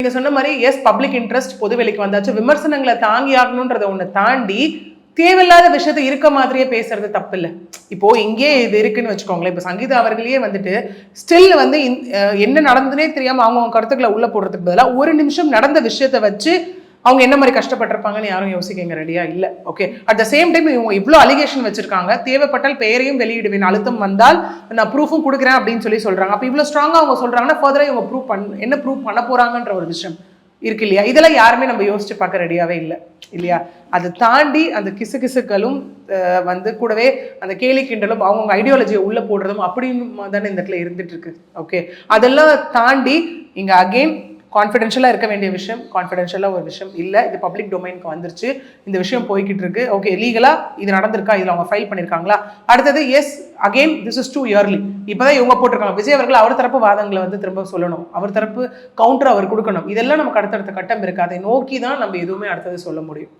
நீங்க சொன்ன மாதிரி எஸ் பப்ளிக் இன்ட்ரெஸ்ட் பொதுவெளிக்கு வந்தாச்சு, விமர்சனங்களை தாங்கி ஆகணும்ன்றத ஒண்ணு தாண்டி தேவையில்லாத விஷயத்தை இருக்க மாதிரியே பேசுறது தப்பு இல்லை. இப்போ இங்கே இது இருக்குன்னு வச்சுக்கோங்களேன். இப்போ சங்கீதா அவர்களே வந்துட்டு ஸ்டில் வந்து என்ன நடந்ததுனே தெரியாம அவங்க கருத்துக்களை உள்ள போடுறதுக்கு பதிலாக ஒரு நிமிஷம் நடந்த விஷயத்தை வச்சு அவங்க என்ன மாதிரி கஷ்டப்பட்டிருப்பாங்கன்னு யாரும் யோசிக்க ரெடியா இல்ல. Okay, at the same time இவங்க இவ்வளவு அலிகேஷன் வச்சிருக்காங்க, தேவைப்பட்டால் பெயரையும் வெளியிடுவேன், அழுத்தம் வந்தால் நான் ப்ரூஃபும் கொடுக்குறேன் அப்படின்னு சொல்றாங்க. அப்ப இவ்வளவு ஸ்ட்ராங்கா அவங்க சொல்றாங்கன்னா ஃபர்தரா இவங்க என்ன ப்ரூவ் பண்ண போறாங்கன்ற ஒரு விஷயம் இருக்கு இல்லையா? இதெல்லாம் யாருமே நம்ம யோசிச்சு பார்க்க ரெடியாவே இல்லை இல்லையா? அதை தாண்டி அந்த கிசுக்களும் வந்து கூடவே அந்த கேலி கிண்டலும் அவங்க ஐடியாலஜியை உள்ள போடுறதும் அப்படின்னு தானே இந்த இடத்துல இருந்துட்டு இருக்கு. ஓகே, அதெல்லாம் தாண்டி இங்க அகெயின் கான்ஃபிடென்ஷியலாக இருக்க வேண்டிய விஷயம் கான்ஃபிடென்ஷியலாக ஒரு விஷயம் இல்லை. இது பப்ளிக் டொமைனுக்கு வந்துருச்சு, இந்த விஷயம் போய்கிட்டு இருக்கு. ஓகே, லீகலாக இது நடந்திருக்கா, இதில் அவங்க ஃபைல் பண்ணியிருக்காங்களா? அடுத்தது yes again this is too early. இப்போதான் இவங்க போட்டிருக்காங்க. விஜய் அவர்கள் அவர் தரப்பு வாதங்களை வந்து திரும்ப சொல்லணும், அவர் தரப்பு கவுண்டர் அவர் கொடுக்கணும். இதெல்லாம் நமக்கு அடுத்தடுத்த கட்டம் இருக்கு. அதை நோக்கி தான் நம்ம எதுவுமே அடுத்தது சொல்ல முடியும்.